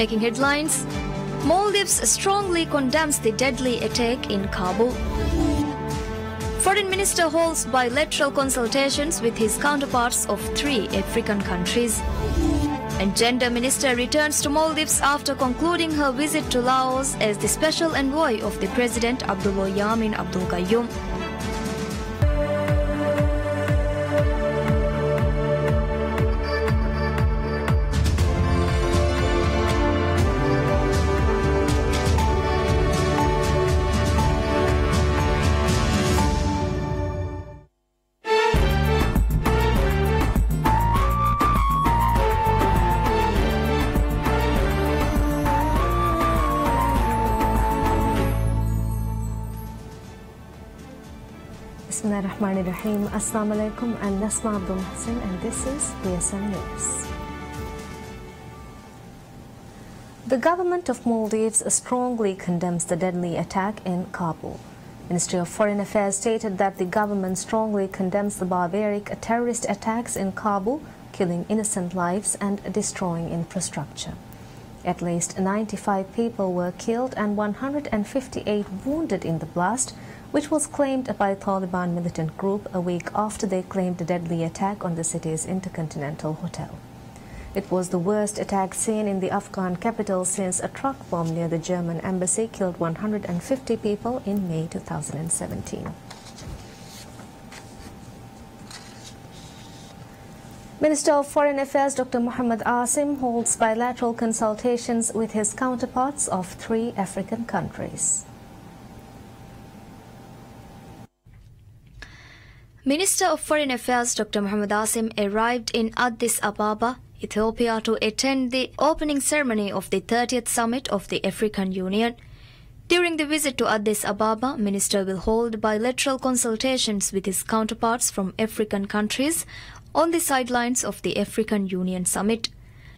Making headlines, Maldives strongly condemns the deadly attack in Kabul. Foreign Minister holds bilateral consultations with his counterparts of 3 African countries. And Gender Minister returns to Maldives after concluding her visit to Laos as the special envoy of the President Abdullah Yamin Abdul Qayyum. Bismillahirrahmanirrahim. Assalamu alaikum, and Nasma Abdul Hassan, and this is PSM News. The government of Maldives strongly condemns the deadly attack in Kabul. Ministry of Foreign Affairs stated that the government strongly condemns the barbaric terrorist attacks in Kabul, killing innocent lives and destroying infrastructure. At least 95 people were killed and 158 wounded in the blast, which was claimed by Taliban militant group a week after they claimed a deadly attack on the city's Intercontinental Hotel. It was the worst attack seen in the Afghan capital since a truck bomb near the German embassy killed 150 people in May 2017. Minister of Foreign Affairs Dr. Mohammed Asim holds bilateral consultations with his counterparts of 3 African countries. Minister of Foreign Affairs Dr. Mohammed Asim arrived in Addis Ababa, Ethiopia to attend the opening ceremony of the 30th Summit of the African Union. During the visit to Addis Ababa, Minister will hold bilateral consultations with his counterparts from African countries on the sidelines of the African Union Summit.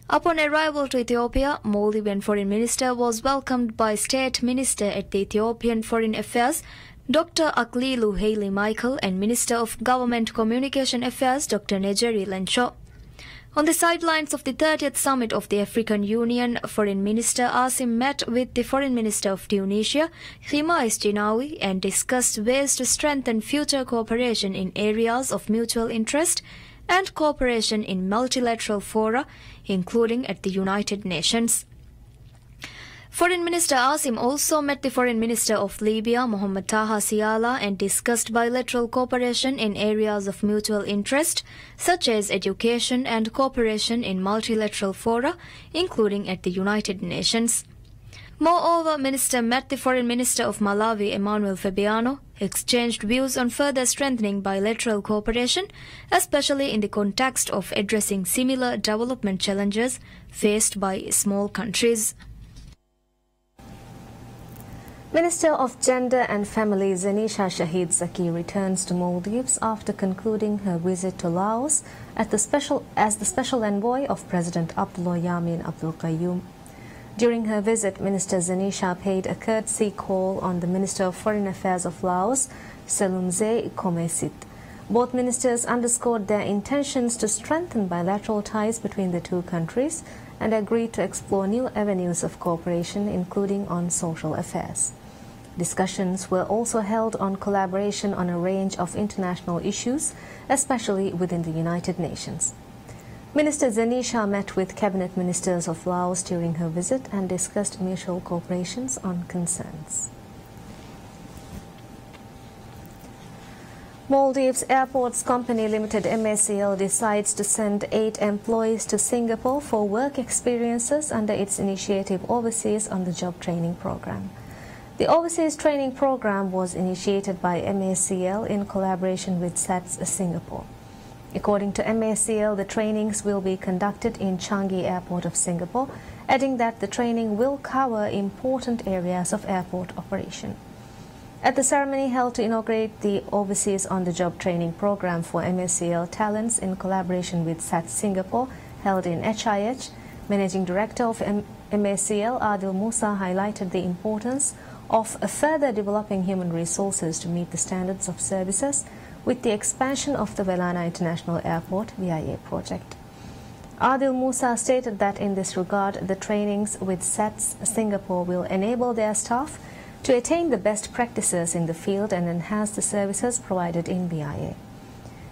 Upon arrival to Ethiopia, Maldivian Foreign Minister was welcomed by State Minister at the Ethiopian Foreign Affairs Dr. Aklilu Haile Michael and Minister of Government Communication Affairs Dr. Nejeri Lencho. On the sidelines of the 30th Summit of the African Union, Foreign Minister Asim met with the Foreign Minister of Tunisia, Khimais Jinawi, and discussed ways to strengthen future cooperation in areas of mutual interest and cooperation in multilateral fora, including at the United Nations. Foreign Minister Asim also met the Foreign Minister of Libya, Mohammed Taha Siala, and discussed bilateral cooperation in areas of mutual interest, such as education and cooperation in multilateral fora, including at the United Nations. Moreover, Minister met the Foreign Minister of Malawi, Emmanuel Fabiano, exchanged views on further strengthening bilateral cooperation, especially in the context of addressing similar development challenges faced by small countries. Minister of Gender and Family Zenisha Shahid Zaki returns to Maldives after concluding her visit to Laos as the special envoy of President Abdullah Yamin Abdul Qayyum. During her visit, Minister Zenisha paid a courtesy call on the Minister of Foreign Affairs of Laos, Selumze Komesit. Both ministers underscored their intentions to strengthen bilateral ties between the 2 countries and agreed to explore new avenues of cooperation, including on social affairs. Discussions were also held on collaboration on a range of international issues, especially within the United Nations. Minister Zenisha met with cabinet ministers of Laos during her visit and discussed mutual cooperations on concerns. Maldives Airports Company Limited MACL decides to send 8 employees to Singapore for work experiences under its initiative Overseas on the Job Training Program. The Overseas Training Program was initiated by MACL in collaboration with SATS Singapore. According to MACL, the trainings will be conducted in Changi Airport of Singapore, adding that the training will cover important areas of airport operation. At the ceremony held to inaugurate the Overseas on the Job Training Program for MACL talents in collaboration with SATS Singapore, held in HIH, Managing Director of MACL Adil Musa highlighted the importance of further developing human resources to meet the standards of services with the expansion of the Velana International Airport VIA project. Adil Musa stated that in this regard, the trainings with SATS Singapore will enable their staff to attain the best practices in the field and enhance the services provided in BIA.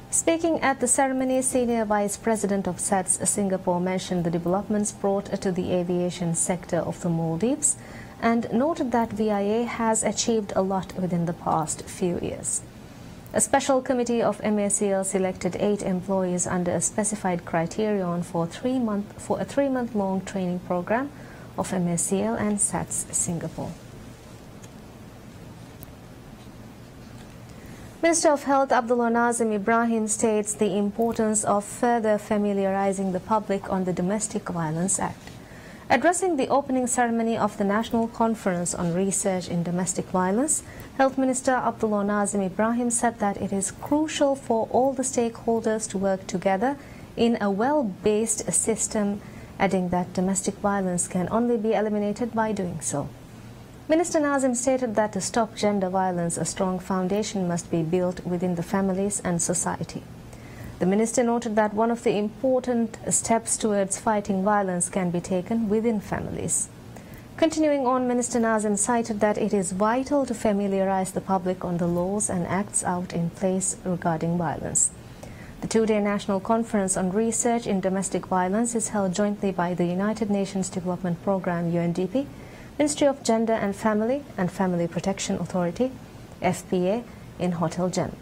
Speaking at the ceremony, Senior Vice President of SATS Singapore mentioned the developments brought to the aviation sector of the Maldives and noted that VIA has achieved a lot within the past few years. A special committee of MACL selected 8 employees under a specified criterion for a 3-month-long training program of MACL and SATS Singapore. Minister of Health Abdullah Nazim Ibrahim states the importance of further familiarizing the public on the Domestic Violence Act. Addressing the opening ceremony of the National Conference on Research in Domestic Violence, Health Minister Abdullah Nazim Ibrahim said that it is crucial for all the stakeholders to work together in a well-based system, adding that domestic violence can only be eliminated by doing so. Minister Nazim stated that to stop gender violence, a strong foundation must be built within the families and society. The minister noted that one of the important steps towards fighting violence can be taken within families. Continuing on, Minister Nazim cited that it is vital to familiarize the public on the laws and acts out in place regarding violence. The 2-day National Conference on Research in Domestic Violence is held jointly by the United Nations Development Programme UNDP, Ministry of Gender and Family Protection Authority, FPA, in Hotel Jen.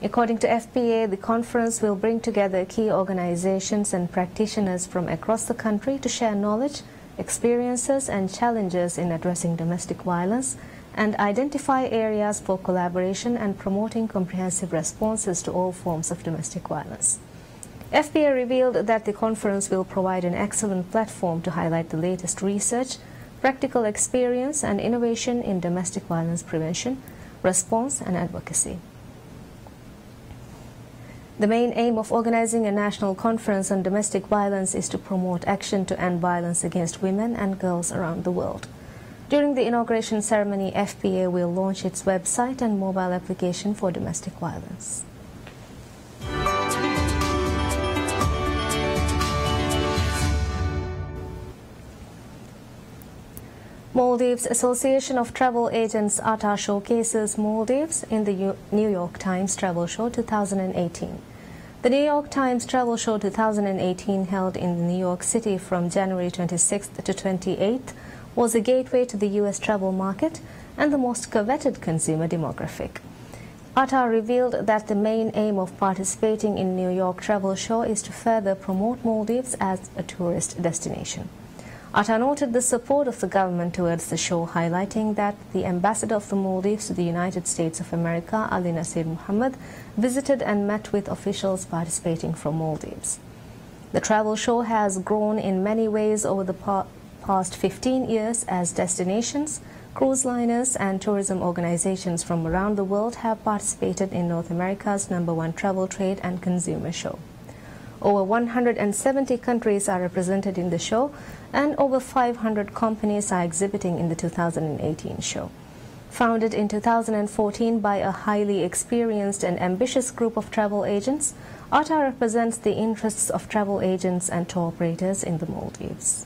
According to FPA, the conference will bring together key organizations and practitioners from across the country to share knowledge, experiences and challenges in addressing domestic violence and identify areas for collaboration and promoting comprehensive responses to all forms of domestic violence. FPA revealed that the conference will provide an excellent platform to highlight the latest research, practical experience and innovation in domestic violence prevention, response and advocacy. The main aim of organizing a national conference on domestic violence is to promote action to end violence against women and girls around the world. During the inauguration ceremony, FPA will launch its website and mobile application for domestic violence. Maldives Association of Travel Agents ATA showcases Maldives in the New York Times Travel Show 2018. The New York Times Travel Show 2018, held in New York City from January 26th to 28th, was a gateway to the U.S. travel market and the most coveted consumer demographic. ATA revealed that the main aim of participating in New York Travel Show is to further promote Maldives as a tourist destination. ATA noted the support of the government towards the show, highlighting that the ambassador of the Maldives to the United States of America, Ali Nasir Muhammad, visited and met with officials participating from Maldives. The travel show has grown in many ways over the past 15 years as destinations, cruise liners and tourism organizations from around the world have participated in North America's #1 travel trade and consumer show. Over 170 countries are represented in the show, and over 500 companies are exhibiting in the 2018 show. Founded in 2014 by a highly experienced and ambitious group of travel agents, ATA represents the interests of travel agents and tour operators in the Maldives.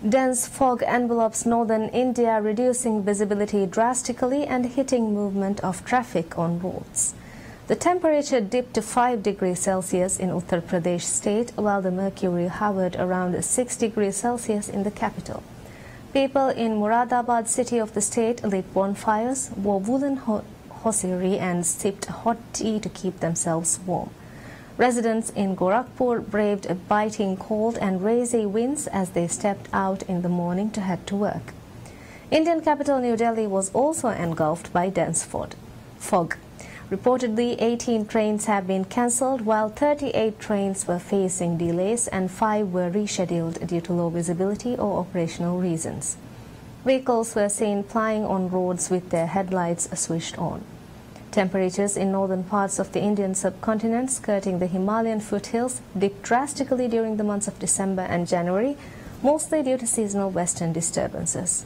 Dense fog envelops northern India, reducing visibility drastically and hitting movement of traffic on roads. The temperature dipped to 5 degrees Celsius in Uttar Pradesh state, while the mercury hovered around 6 degrees Celsius in the capital. People in Moradabad city of the state lit bonfires, wore woolen hosiery and sipped hot tea to keep themselves warm. Residents in Gorakhpur braved a biting cold and crazy winds as they stepped out in the morning to head to work. Indian capital New Delhi was also engulfed by dense fog. Reportedly, 18 trains have been cancelled, while 38 trains were facing delays and 5 were rescheduled due to low visibility or operational reasons. Vehicles were seen plying on roads with their headlights switched on. Temperatures in northern parts of the Indian subcontinent skirting the Himalayan foothills dipped drastically during the months of December and January, mostly due to seasonal western disturbances.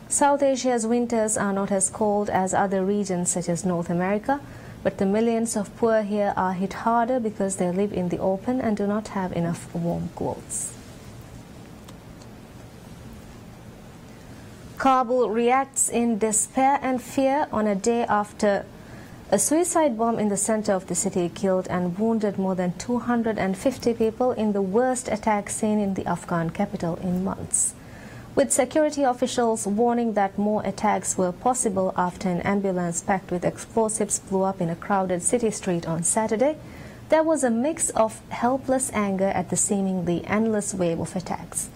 South Asia's winters are not as cold as other regions such as North America, but the millions of poor here are hit harder because they live in the open and do not have enough warm clothes. Kabul reacts in despair and fear on a day after a suicide bomb in the center of the city killed and wounded more than 250 people in the worst attack seen in the Afghan capital in months. With security officials warning that more attacks were possible after an ambulance packed with explosives blew up in a crowded city street on Saturday, there was a mix of helpless anger at the seemingly endless wave of attacks.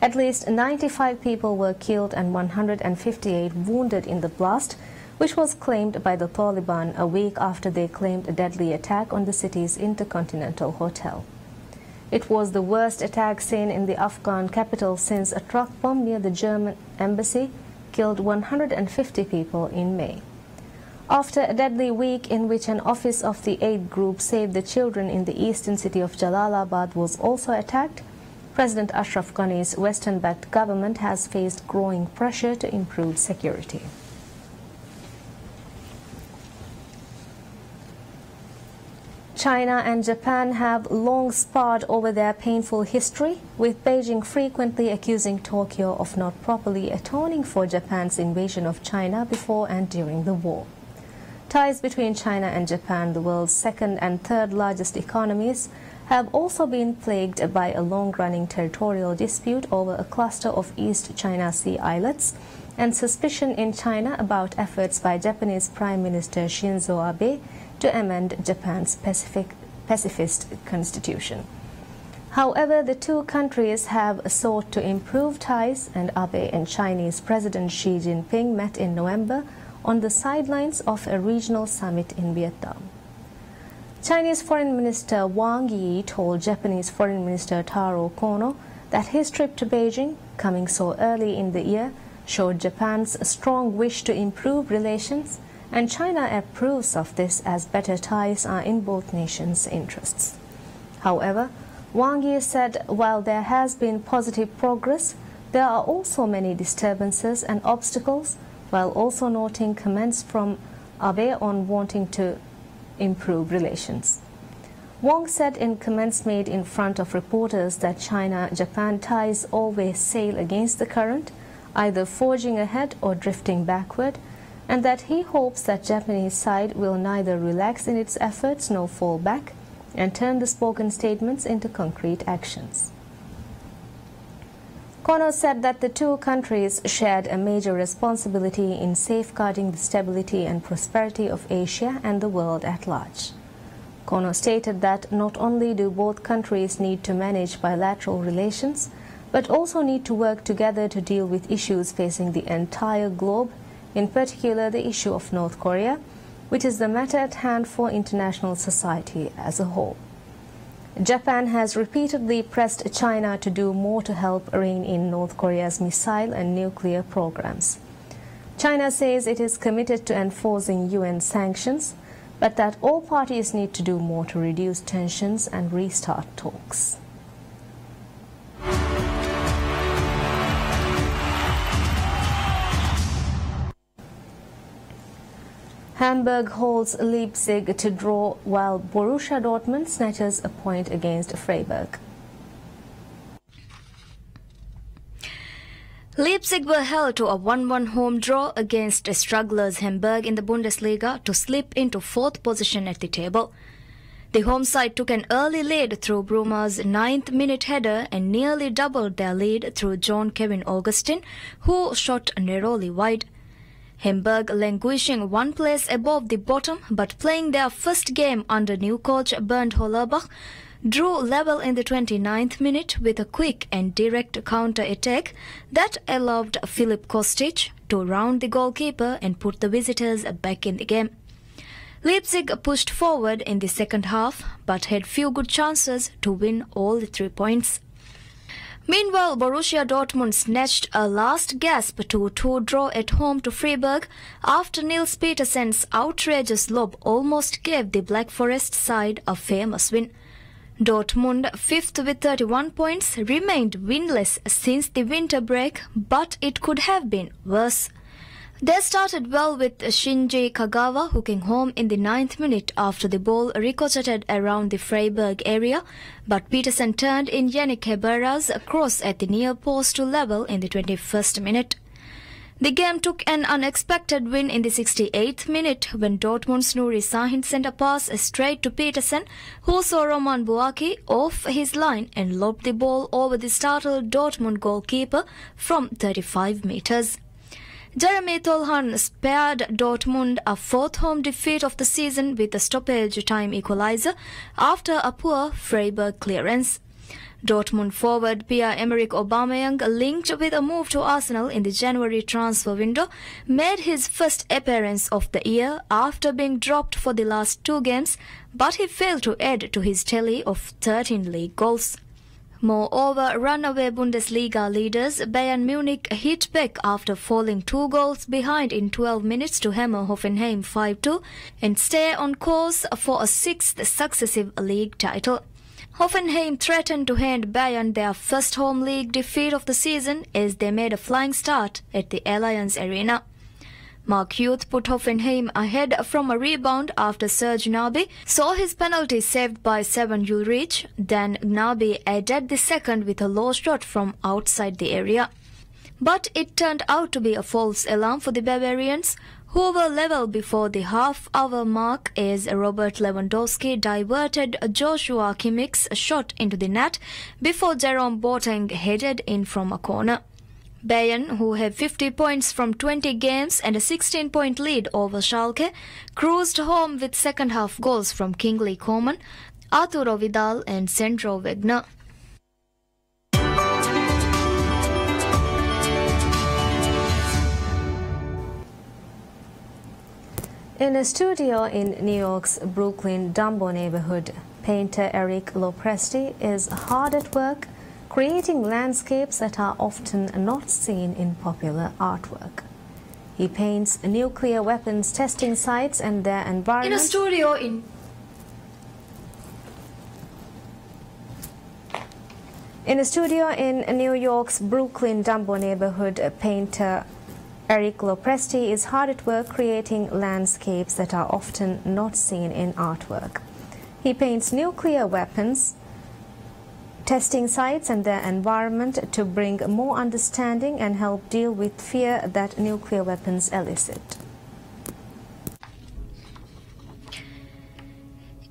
At least 95 people were killed and 158 wounded in the blast, which was claimed by the Taliban a week after they claimed a deadly attack on the city's Intercontinental Hotel. It was the worst attack seen in the Afghan capital since a truck bomb near the German embassy killed 150 people in May. After a deadly week in which an office of the aid group Save the Children in the eastern city of Jalalabad was also attacked, President Ashraf Ghani's Western-backed government has faced growing pressure to improve security. China and Japan have long sparred over their painful history, with Beijing frequently accusing Tokyo of not properly atoning for Japan's invasion of China before and during the war. Ties between China and Japan, the world's second and third largest economies, have also been plagued by a long-running territorial dispute over a cluster of East China Sea islets and suspicion in China about efforts by Japanese Prime Minister Shinzo Abe to amend Japan's pacifist constitution. However, the two countries have sought to improve ties, and Abe and Chinese President Xi Jinping met in November on the sidelines of a regional summit in Vietnam. Chinese Foreign Minister Wang Yi told Japanese Foreign Minister Taro Kono that his trip to Beijing, coming so early in the year, showed Japan's strong wish to improve relations, and China approves of this as better ties are in both nations' interests. However, Wang Yi said while there has been positive progress, there are also many disturbances and obstacles, while also noting comments from Abe on wanting to improve relations. Wang said in comments made in front of reporters that China-Japan ties always sail against the current, either forging ahead or drifting backward, and that he hopes that Japanese side will neither relax in its efforts nor fall back and turn the spoken statements into concrete actions. Kono said that the two countries shared a major responsibility in safeguarding the stability and prosperity of Asia and the world at large. Kono stated that not only do both countries need to manage bilateral relations, but also need to work together to deal with issues facing the entire globe, in particular the issue of North Korea, which is the matter at hand for international society as a whole. Japan has repeatedly pressed China to do more to help rein in North Korea's missile and nuclear programs. China says it is committed to enforcing UN sanctions, but that all parties need to do more to reduce tensions and restart talks. Hamburg holds Leipzig to draw while Borussia Dortmund snatches a point against Freiburg. Leipzig were held to a 1-1 home draw against strugglers Hamburg in the Bundesliga to slip into fourth position at the table. The home side took an early lead through Bruma's 9th-minute header and nearly doubled their lead through John Kevin Augustin, who shot narrowly wide. Hamburg, languishing one place above the bottom but playing their first game under new coach Bernd Hollerbach, drew level in the 29th minute with a quick and direct counter-attack that allowed Filip Kostic to round the goalkeeper and put the visitors back in the game. Leipzig pushed forward in the second half but had few good chances to win all the 3 points. Meanwhile, Borussia Dortmund snatched a last gasp 2-2 draw at home to Freiburg after Nils Petersen's outrageous lob almost gave the Black Forest side a famous win. Dortmund, fifth with 31 points, remained winless since the winter break, but it could have been worse. They started well with Shinji Kagawa hooking home in the 9th minute after the ball ricocheted around the Freiburg area, but Petersen turned in Yannick Herrera's cross at the near post to level in the 21st minute. The game took an unexpected win in the 68th minute when Dortmund's Nuri Sahin sent a pass straight to Petersen, who saw Roman Buaki off his line and lobbed the ball over the startled Dortmund goalkeeper from 35 meters. Jeremy Tolhan spared Dortmund a fourth home defeat of the season with a stoppage time equalizer after a poor Freiburg clearance. Dortmund forward Pierre-Emerick Aubameyang, linked with a move to Arsenal in the January transfer window, made his first appearance of the year after being dropped for the last 2 games, but he failed to add to his tally of 13 league goals. Moreover, runaway Bundesliga leaders Bayern Munich hit back after falling 2 goals behind in 12 minutes to hammer Hoffenheim 5-2 and stay on course for a 6th successive league title. Hoffenheim threatened to hand Bayern their first home league defeat of the season as they made a flying start at the Allianz Arena. Mark Hughes put Hoffenheim ahead from a rebound after Serge Gnabry saw his penalty saved by Sevan Ulrich. Then Gnabry added the second with a low shot from outside the area. But it turned out to be a false alarm for the Bavarians, who were level before the half-hour mark as Robert Lewandowski diverted Joshua Kimmich's shot into the net before Jerome Boateng headed in from a corner. Bayern, who have 50 points from 20 games and a 16-point lead over Schalke, cruised home with second-half goals from Kingsley Coman, Arturo Vidal and Sandro Wagner. In a studio in New York's Brooklyn Dumbo neighborhood, painter Eric Lopresti is hard at work creating landscapes that are often not seen in popular artwork. He paints nuclear weapons testing sites and their environment. In a studio in New York's Brooklyn Dumbo neighborhood, painter Eric Lopresti is hard at work creating landscapes that are often not seen in artwork. He paints nuclear weapons, testing sites and their environment to bring more understanding and help deal with fear that nuclear weapons elicit.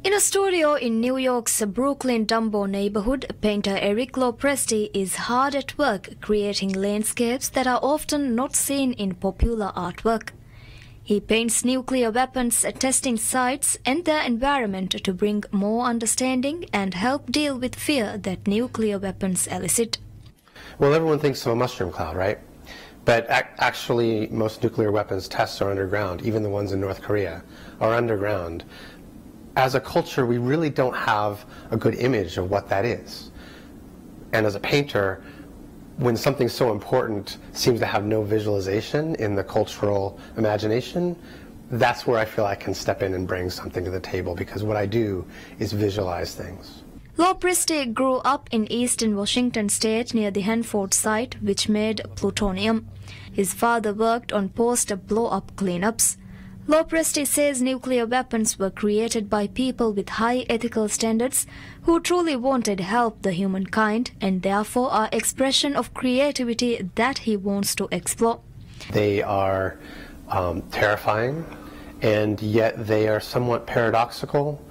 In a studio in New York's Brooklyn Dumbo neighborhood, painter Eric Lopresti is hard at work creating landscapes that are often not seen in popular artwork. He paints nuclear weapons testing sites and their environment to bring more understanding and help deal with fear that nuclear weapons elicit. Well, everyone thinks of a mushroom cloud, right? But actually, most nuclear weapons tests are underground. Even the ones in North Korea are underground. As a culture, we really don't have a good image of what that is. And as a painter, when something so important seems to have no visualization in the cultural imagination, that's where I feel I can step in and bring something to the table, because what I do is visualize things. Lopresti grew up in eastern Washington state near the Hanford site, which made plutonium. His father worked on post-blow-up cleanups. Lopresti says nuclear weapons were created by people with high ethical standards who truly wanted to help the humankind and therefore are expression of creativity that he wants to explore. They are terrifying, and yet they are somewhat paradoxical.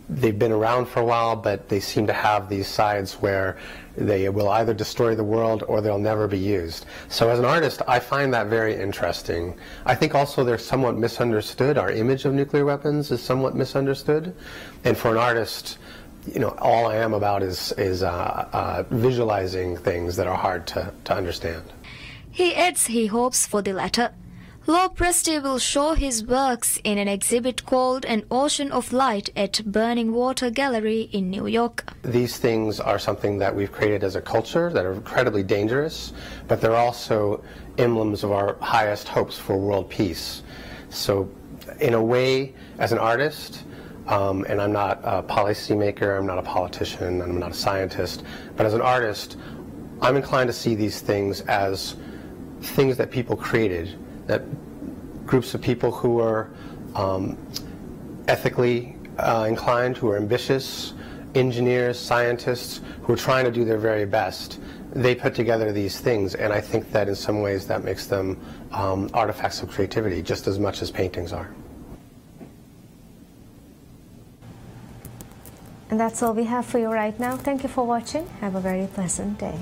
They've been around for a while, but they seem to have these sides where they will either destroy the world or they'll never be used. So as an artist, I find that very interesting. I think also they're somewhat misunderstood. Our image of nuclear weapons is somewhat misunderstood. And for an artist, you know, all I am about is visualizing things that are hard to understand. He adds he hopes for the latter. Lopresti will show his works in an exhibit called An Ocean of Light at Burning Water Gallery in New York. These things are something that we've created as a culture that are incredibly dangerous, but they're also emblems of our highest hopes for world peace. So in a way, as an artist, and I'm not a policymaker, I'm not a politician, I'm not a scientist, but as an artist, I'm inclined to see these things as things that people created, that groups of people who are ethically inclined, who are ambitious, engineers, scientists, who are trying to do their very best, they put together these things, and I think that in some ways that makes them artifacts of creativity just as much as paintings are. And that's all we have for you right now. Thank you for watching. Have a very pleasant day.